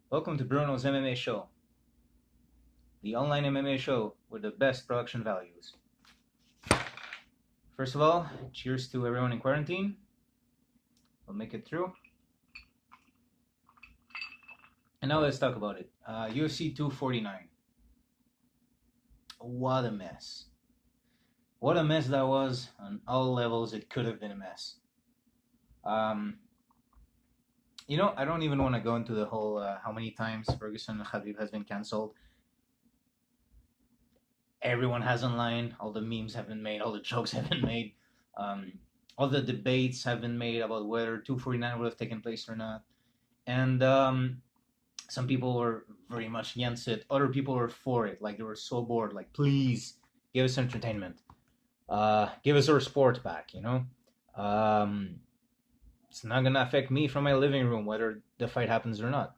Welcome to Bruno's MMA show, the online MMA show with the best production values. First of all, cheers to everyone in quarantine. We'll make it through. And now let's talk about it. UFC 249. What a mess. What a mess that was on all levels. It could have been a mess. Um, I don't even want to go into the whole how many times Ferguson and Khabib has been canceled. Everyone has online. All the memes have been made. All the jokes have been made. Um, all the debates have been made about whether 249 would have taken place or not. And some people were very much against it. Other people were for it. Like they were so bored. Like, please give us entertainment. Give us our sport back. Um, it's not gonna affect me from my living room whether the fight happens or not.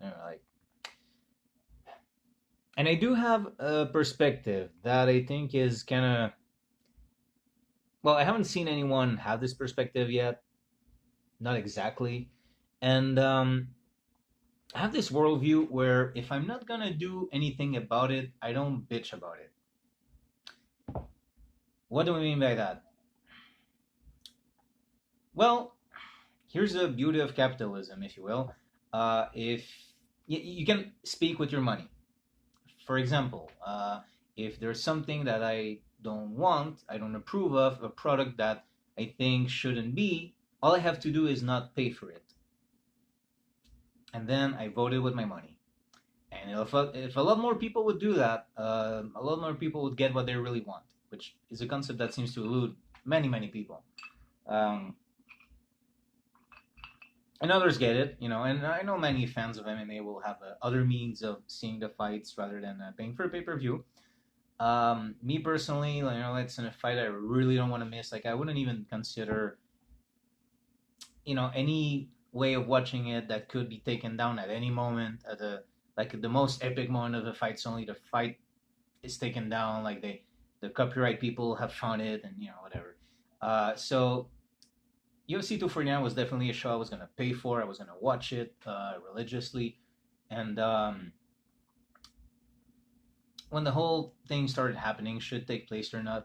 And I do have a perspective that I think is kind of well. I haven't seen anyone have this perspective yet. Not exactly, and I have this worldview where if I'm not gonna do anything about it, I don't bitch about it. What do I mean by that? Well, here's the beauty of capitalism, if you will. If you can speak with your money, for example, if there's something that I don't want, I don't approve of, a product that I think shouldn't be, all I have to do is not pay for it, and then I voted with my money. And if a lot more people would do that, a lot more people would get what they really want, which is a concept that seems to elude many people. Um, and others get it, and I know many fans of MMA will have other means of seeing the fights rather than paying for a pay per view. Me personally, it's in a fight I really don't want to miss. Like I wouldn't even consider, any way of watching it that could be taken down at any moment at the most epic moment of the fight. Only the fight is taken down. Like the copyright people have found it, and whatever. So UFC 249 was definitely a show I was gonna pay for. I was gonna watch it religiously, and when the whole thing started happening, should take place or not,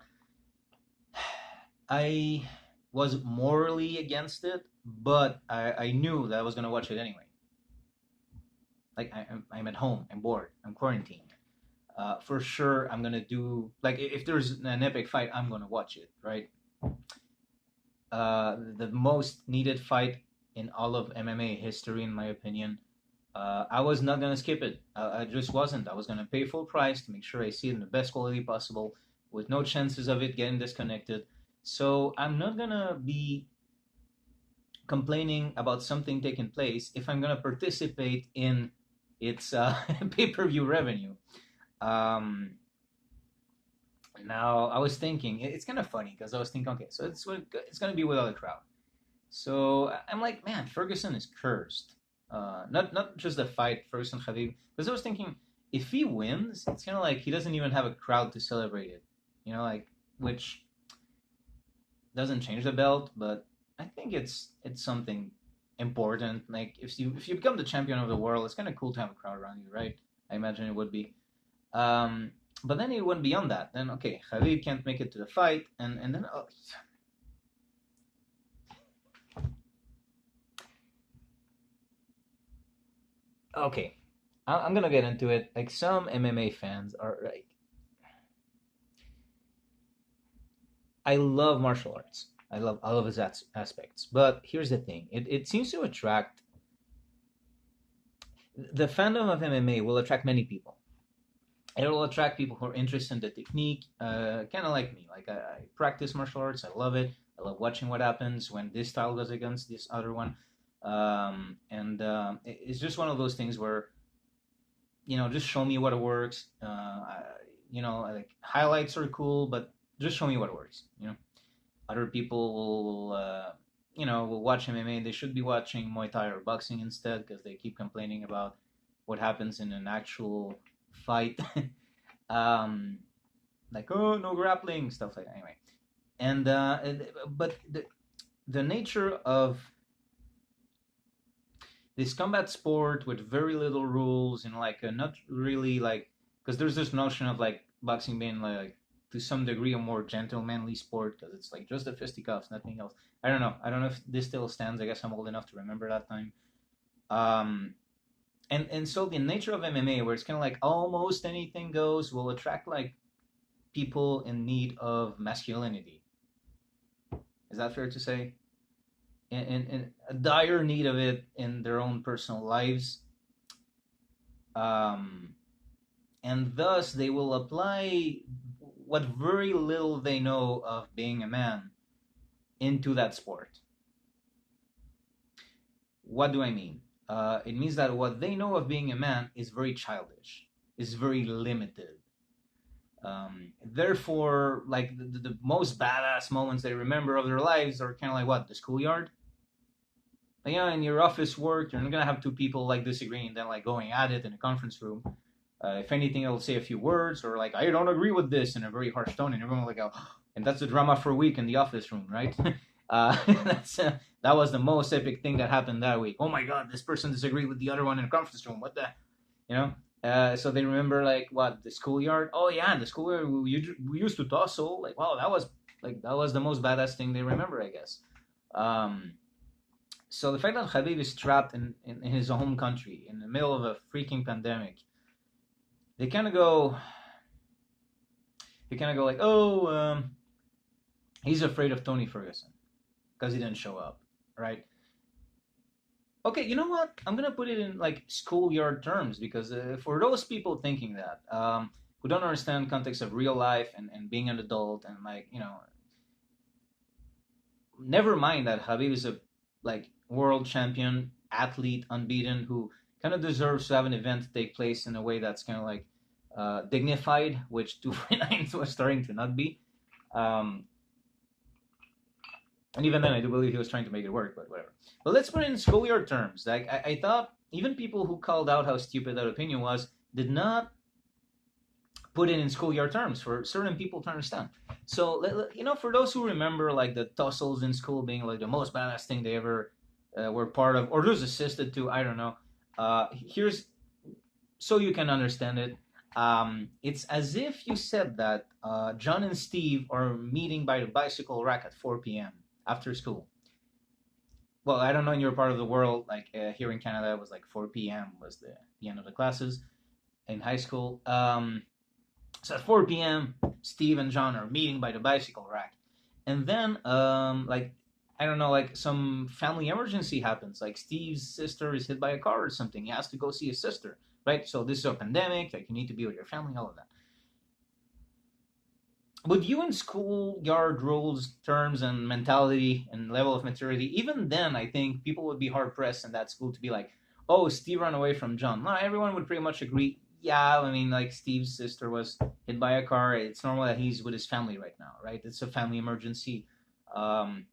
I was morally against it, but I knew that I was gonna watch it anyway. Like I'm at home, I'm bored, I'm quarantined. For sure, I'm gonna do like if there's an epic fight, I'm gonna watch it, right? The most needed fight in all of MMA history, in my opinion. I was not gonna skip it. I just wasn't. I was gonna pay full price to make sure I see it in the best quality possible, with no chances of it getting disconnected. So I'm not gonna be complaining about something taking place if I'm gonna participate in its pay-per-view revenue. Um, Now I was thinking it's kind of funny because I was thinking, okay, so it's gonna be without a crowd. So I'm like, man, Ferguson is cursed. Not just the fight, Ferguson Khabib, because I was thinking if he wins, it's kind of like he doesn't even have a crowd to celebrate it. Like which doesn't change the belt, but I think it's something important. Like if you become the champion of the world, it's kind of cool to have a crowd around you, right? I imagine it would be. Um, but then it went beyond that. Then okay, Khabib can't make it to the fight, and then okay, I'm gonna get into it. Like some MMA fans are like, I love martial arts. I love all of its aspects. But here's the thing: it seems to attract the fandom of MMA will attract many people. It will attract people who are interested in the technique, kind of like me. Like I practice martial arts. I love it. I love watching what happens when this style goes against this other one. And it's just one of those things where just show me what works. Like highlights are cool, but just show me what works. Other people will watch MMA. They should be watching Muay Thai or boxing instead because they keep complaining about what happens in an actual fight. um, like oh no grappling stuff like that. Anyway, and but the nature of this combat sport with very little rules and like not really like, because there's this notion of like boxing being like to some degree a more gentlemanly sport because it's like just the fisticuffs, nothing else. I don't know if this still stands. I guess I'm old enough to remember that time. Um, and so the nature of MMA, where it's kind of like almost anything goes, will attract like people in need of masculinity. Is that fair to say? In a dire need of it in their own personal lives, um, and thus they will apply what very little they know of being a man into that sport. What do I mean? It means that what they know of being a man is very childish, is very limited. Therefore, like the most badass moments they remember of their lives are kind of like what, the schoolyard. Like, in your office work, you're not gonna have two people like disagreeing and then like going at it in a conference room. If anything, it'll say a few words or like I don't agree with this in a very harsh tone, and everyone will like, oh, and that's the drama for a week in the office room, right? That was the most epic thing that happened that week. Oh my god, this person disagreed with the other one in a conference room. What the, you know? So they remember like what, the schoolyard. Oh yeah, the schoolyard we used to tussle. Like wow, that was the most badass thing they remember, I guess. Um, so the fact that Khabib is trapped in his home country in the middle of a freaking pandemic, they kind of go, like, oh, he's afraid of Tony Ferguson because he didn't show up, right? Okay, you know what? I'm gonna put it in like schoolyard terms because for those people thinking that, who don't understand context of real life and being an adult and like never mind that Habib is a like world champion athlete, unbeaten, who kind of deserves to have an event take place in a way that's kind of like dignified, which 249 was starting to not be. Um, and even then, I do believe he was trying to make it work, but whatever. But let's put it in schoolyard terms. Like I thought, even people who called out how stupid that opinion was did not put it in schoolyard terms for certain people to understand. So, for those who remember like the tussles in school being like the most badass thing they ever were part of, or just assisted to, I don't know. Here's so you can understand it. It's as if you said that John and Steve are meeting by the bicycle rack at 4 p.m. after school. Well, I don't know in your part of the world, like here in Canada, it was like 4 p.m. was the end of the classes in high school. So at 4 p.m., Steve and John are meeting by the bicycle rack. And then, like, I don't know, like some family emergency happens. Like Steve's sister is hit by a car or something. He has to go see his sister, right? So this is a pandemic. Like you need to be with your family, all of that. With you in schoolyard rules, terms, and mentality and level of maturity, even then, I think people would be hard pressed in that school to be like, "Oh, Steve ran away from John." No, everyone would pretty much agree. Yeah, I mean, like Steve's sister was hit by a car. It's normal that he's with his family right now, right? It's a family emergency. Um,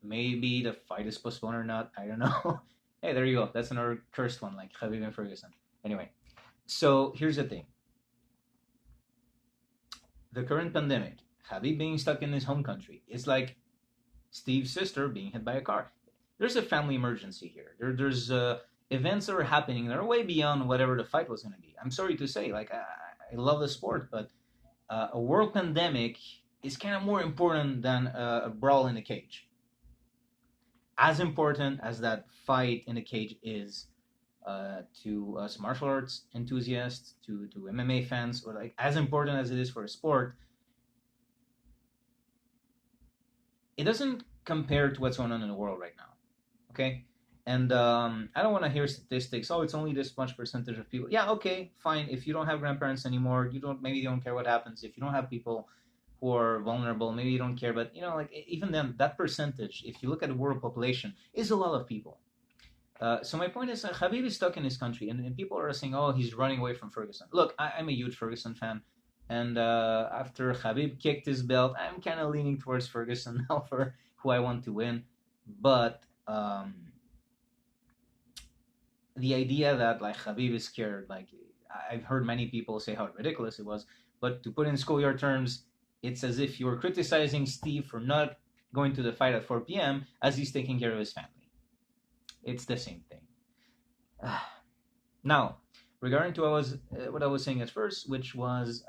Maybe the fight is postponed or not. I don't know. Hey, there you go. That's another cursed one, like Khabib and Ferguson. Anyway, so here's the thing: the current pandemic, Habib being stuck in his home country, is like Steve's sister being hit by a car. There's a family emergency here. There's events that are happening that are way beyond whatever the fight was going to be. I'm sorry to say, like I love the sport, but a world pandemic is kind of more important than a brawl in a cage. As important as that fight in a cage is to us martial arts enthusiasts, to MMA fans, or like as important as it is for a sport, it doesn't compare to what's going on in the world right now. Okay, and I don't want to hear statistics. Oh, it's only this much percentage of people. Yeah, okay, fine. If you don't have grandparents anymore, maybe you don't care what happens. If you don't have people who are vulnerable, maybe you don't care. But like even then, that percentage, if you look at the world population, is a lot of people. So my point is, Khabib is stuck in his country, and people are saying, "Oh, he's running away from Ferguson." Look, I'm a huge Ferguson fan, and after Khabib kicked his belt, I'm kind of leaning towards Ferguson now for who I want to win. But the idea that like Khabib is scared, like I've heard many people say how ridiculous it was, but to put in schoolyard terms, it's as if you were criticizing Steve for not going to the fight at 4 p.m. as he's taking care of his family. It's the same thing. Now, regarding to what I was saying at first, which was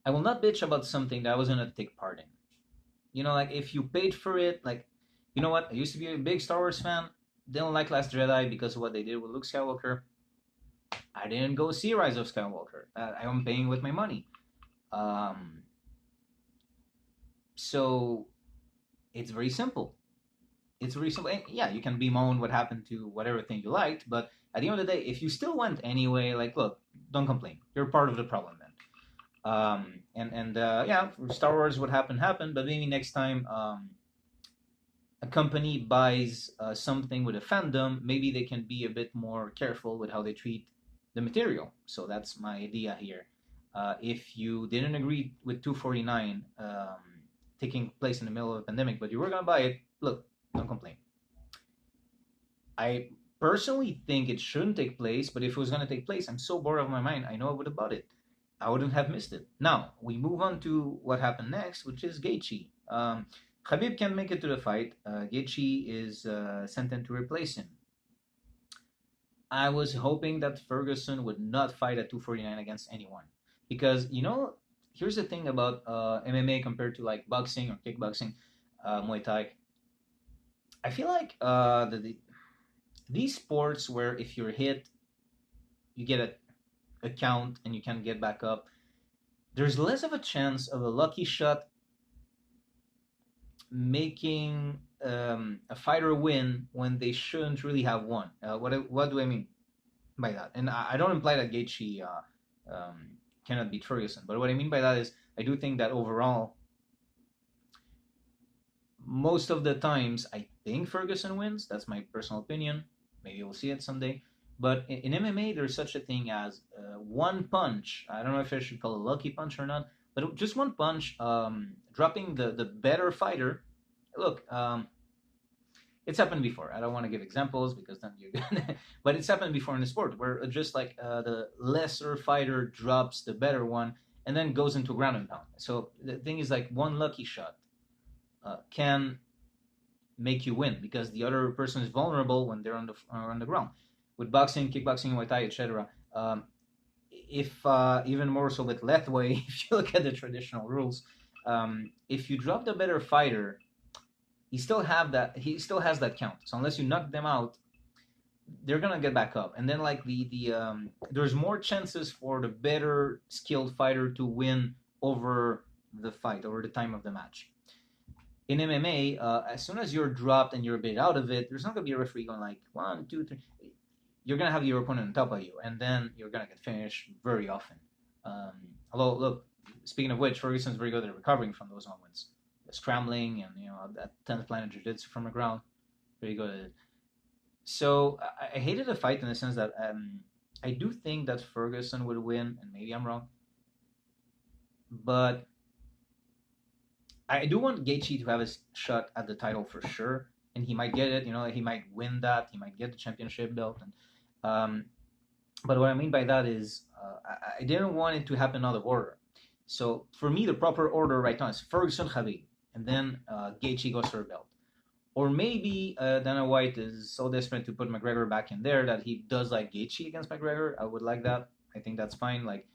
I will not bitch about something that I was gonna take part in. You know, like if you paid for it, like you know what? I used to be a big Star Wars fan. Didn't like Last Jedi because of what they did with Luke Skywalker. I didn't go see Rise of Skywalker. I am paying with my money. Um, so it's very simple. It's very simple. And yeah, you can bemoan what happened to whatever thing you liked, but at the end of the day, if you still went anyway, like look, don't complain. You're part of the problem then. Yeah, for Star Wars, what happened happened, but maybe next time a company buys something with a fandom, maybe they can be a bit more careful with how they treat the material. So that's my idea here. If you didn't agree with 249 taking place in the middle of a pandemic, but you were gonna buy it, look, don't complain. I personally think it shouldn't take place, but if it was gonna take place, I'm so bored of my mind. I know I would have bought it. I wouldn't have missed it. Now we move on to what happened next, which is Gaethje. Khabib can't make it to the fight. Gaethje is sent in to replace him. I was hoping that Ferguson would not fight at 249 against anyone, because you know, here's the thing about MMA compared to like boxing or kickboxing, Muay Thai. I feel like these sports where if you're hit, you get a count and you can get back up. There's less of a chance of a lucky shot making a fighter win when they shouldn't really have won. What do I mean by that? And I don't imply that Gaethje cannot beat Ferguson, but what I mean by that is I do think that overall, most of the times, I think Ferguson wins. That's my personal opinion. Maybe we'll see it someday. But in MMA, there's such a thing as one punch. I don't know if I should call it a lucky punch or not, but just one punch, dropping the better fighter. Look, it's happened before. I don't want to give examples because then you're gonna. But it's happened before in the sport where just like the lesser fighter drops the better one and then goes into ground and pound. So the thing is like one lucky shot can make you win because the other person is vulnerable when they're on the ground. With boxing, kickboxing, Muay Thai, etc. If even more so with Lethwei, if you look at the traditional rules, if you drop the better fighter, he still has that count. So unless you knock them out, they're gonna get back up. And then like there's more chances for the better skilled fighter to win over the fight, over the time of the match. In MMA, as soon as you're dropped and you're a bit out of it, there's not gonna be a referee going like 1, 2, 3. You're gonna have your opponent on top of you, and then you're gonna get finished very often. Although, look, speaking of which, Ferguson's very good at recovering from those moments, the scrambling and that 10th planet jiu-jitsu from the ground, very good at it. So I hated the fight in the sense that I do think that Ferguson would win, and maybe I'm wrong, but I do want Gaethje to have a shot at the title for sure, and he might get it. He might win that. He might get the championship belt. And but what I mean by that is I didn't want it to happen out of order. So for me, the proper order right now is Ferguson, Khabib, and then Gaethje goes for a belt. Or maybe Dana White is so desperate to put McGregor back in there that he does like Gaethje against McGregor. I would like that. I think that's fine. Like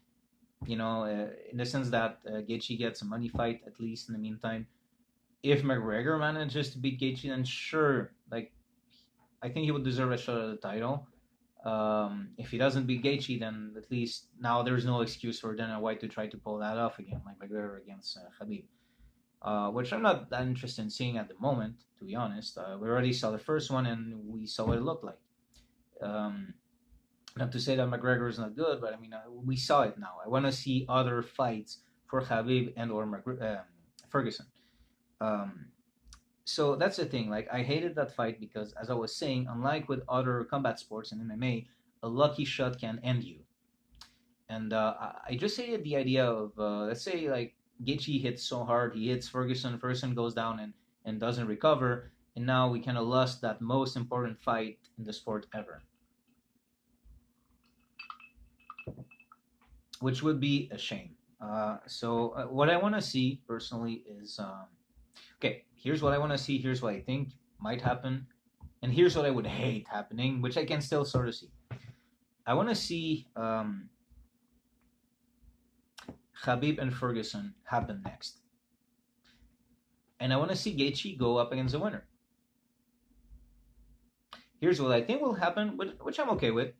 in the sense that Gaethje gets a money fight at least in the meantime. If McGregor manages to beat Gaethje, then sure, like I think he would deserve a shot at the title. If he doesn't beat Gaethje, then at least now there's no excuse for Dana White to try to pull that off again, like McGregor against Khabib. Which I'm not that interested in seeing at the moment, to be honest. We already saw the first one and we saw what it looked like. Not to say that McGregor is not good, but I mean, we saw it now. I want to see other fights for Khabib and or Ferguson. So that's the thing. Like, I hated that fight because, as I was saying, unlike with other combat sports and MMA, a lucky shot can end you. And I just hated the idea of, let's say, like, Gaethje hits so hard, he hits Ferguson, Ferguson goes down and doesn't recover, and now we kind of lost that most important fight in the sport ever. Which would be a shame. So what I want to see personally is okay. Here's what I want to see. Here's what I think might happen And here's what I would hate happening, which I can still sort of see. I want to see Khabib and Ferguson happen next. And I want to see Gaethje go up against the winner. Here's what I think will happen, which I'm okay with.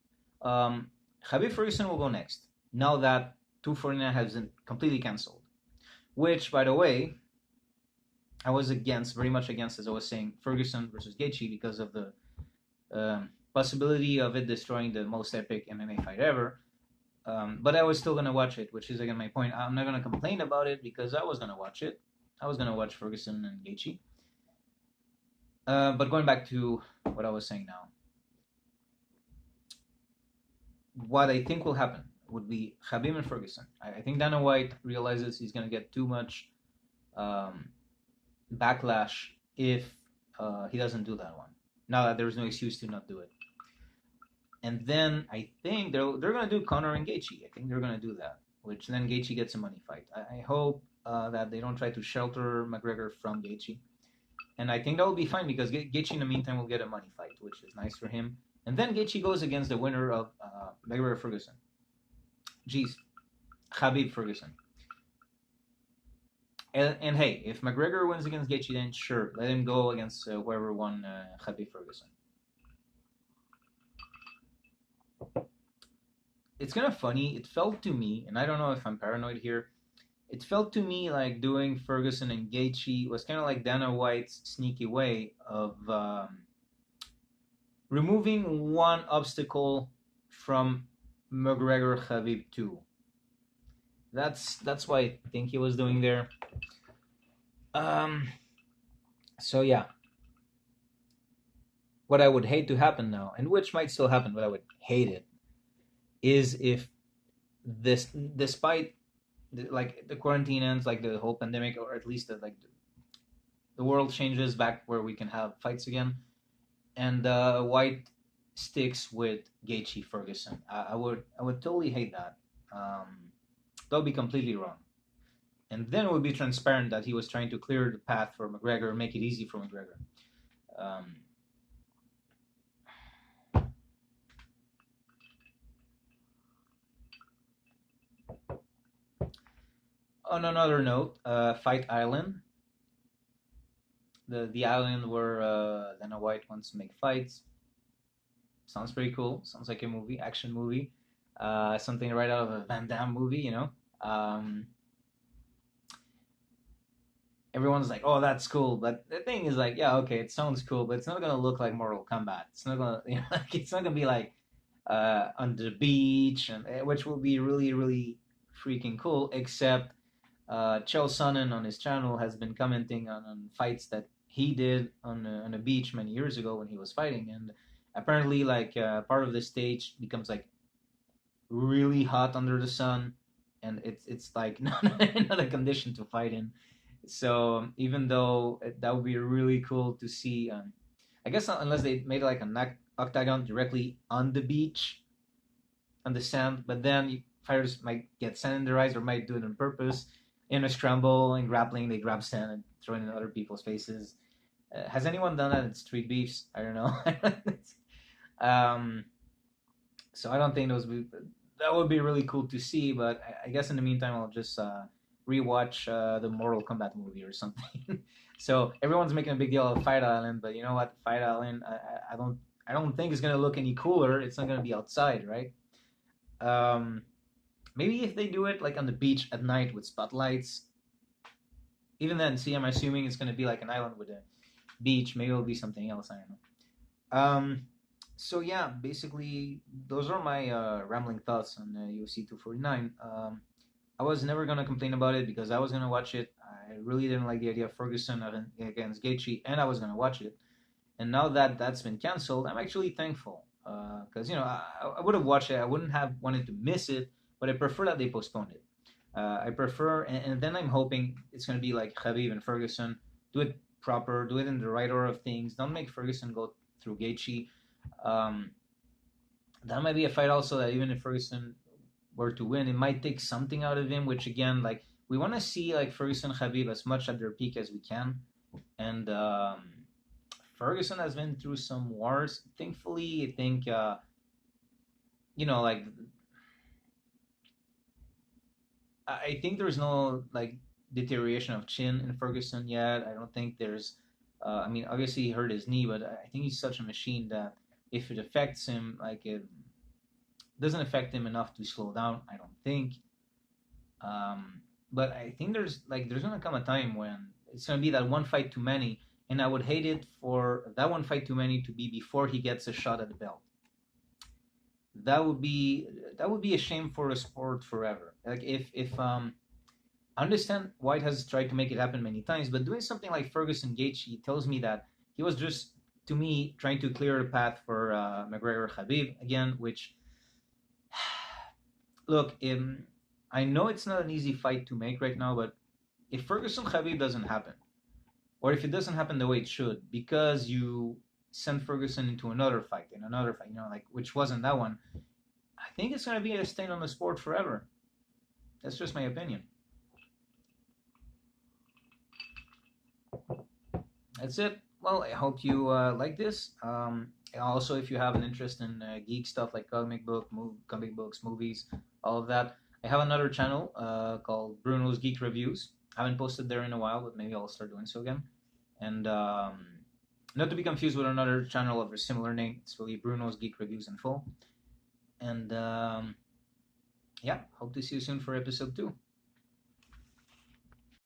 Khabib Ferguson will go next. Now that 249 has been completely canceled. Which, by the way, I was very much against, as I was saying, Ferguson versus Gaethje because of the possibility of it destroying the most epic MMA fight ever. But I was still going to watch it, which is, again, my point. I'm not going to complain about it because I was going to watch it. I was going to watch Ferguson and Gaethje. But going back to what I was saying now, what I think will happen would be Khabib and Ferguson. I think Dana White realizes he's going to get too much backlash if he doesn't do that one. Now that there's no excuse to not do it. And then I think they're going to do Conor and Gaethje. I think they're going to do that, which then Gaethje gets a money fight. I hope that they don't try to shelter McGregor from Gaethje. And I think that will be fine because Gaethje in the meantime will get a money fight, which is nice for him. And then Gaethje goes against the winner of McGregor Ferguson. Khabib Ferguson. And hey, if McGregor wins against Gaethje, then sure, let him go against whoever won Khabib Ferguson. It's kind of funny. It felt to me, and I don't know if I'm paranoid here, it felt to me like doing Ferguson and Gaethje was kind of like Dana White's sneaky way of removing one obstacle from McGregor Khabib 2. That's what I think he was doing there. So yeah. What I would hate to happen now, and which might still happen, but I would hate it, is if this, despite like the quarantine ends, like the whole pandemic, or at least the world changes back where we can have fights again, and White sticks with Gaethje Ferguson. I would totally hate that. That would be completely wrong. And then it would be transparent that he was trying to clear the path for McGregor, make it easy for McGregor. On another note, Fight Island, the island where Dana White wants to make fights. Sounds pretty cool. Sounds like a movie, action movie, something right out of a Van Damme movie, you know. Everyone's like, "Oh, that's cool," but the thing is, like, yeah, okay, it sounds cool, but it's not gonna look like Mortal Kombat. It's not gonna, like, it's not gonna be like on the beach, and which will be really, really freaking cool. Except Chael Sonnen on his channel has been commenting on fights that he did on a beach many years ago when he was fighting, and apparently, like, part of the stage becomes like really hot under the sun, and it's like not a condition to fight in. So even though that would be really cool to see, I guess unless they made like an octagon directly on the beach, on the sand, but then fighters might get sand in their eyes or might do it on purpose. In a scramble and grappling, they grab sand and throw it in other people's faces. Has anyone done that in street beefs? I don't know. So I don't think that would be really cool to see. But I guess in the meantime, I'll just rewatch the Mortal Kombat movie or something. So everyone's making a big deal of Fight Island, but you know what? Fight Island, I don't think it's gonna look any cooler. It's not gonna be outside, right? Maybe if they do it like on the beach at night with spotlights. Even then, see, I'm assuming it's gonna be like an island with a beach. Maybe it'll be something else. I don't know. So yeah, basically those are my rambling thoughts on UFC 249. I was never gonna complain about it because I was gonna watch it. I really didn't like the idea of Ferguson against Gaethje, and I was gonna watch it. And now that that's been canceled, I'm actually thankful because I would have watched it. I wouldn't have wanted to miss it, but I prefer that they postponed it. I prefer, and then I'm hoping it's gonna be like Khabib and Ferguson. Do it proper, do it in the right order of things. Don't make Ferguson go through Gaethje. That might be a fight also that even if Ferguson were to win, it might take something out of him, which again, like, we want to see like Ferguson Khabib as much at their peak as we can, and Ferguson has been through some wars. Thankfully, I think like I think there's no like deterioration of chin in Ferguson yet. I don't think there's. I mean, obviously he hurt his knee, but I think he's such a machine that if it affects him, like it doesn't affect him enough to slow down. I don't think. But I think there's gonna come a time when it's gonna be that one fight too many, and I would hate it for that one fight too many to be before he gets a shot at the belt. That would be a shame for a sport forever. Like if I understand White has tried to make it happen many times, but doing something like Ferguson Gaethje tells me that he was just, to me, trying to clear the path for McGregor Khabib again. Which, look, I know it's not an easy fight to make right now, but if Ferguson Khabib doesn't happen, or if it doesn't happen the way it should, because you send Ferguson into another fight, like which wasn't that one, I think it's gonna be a stain on the sport forever. That's just my opinion. That's it. Well, I hope you like this. Also, if you have an interest in geek stuff like comic books, movies, all of that, I have another channel called Bruno's Geek Reviews. I haven't posted there in a while, but maybe I'll start doing so again. And not to be confused with another channel of a similar name. It's really Bruno's Geek Reviews in full. And yeah, hope to see you soon for episode 2.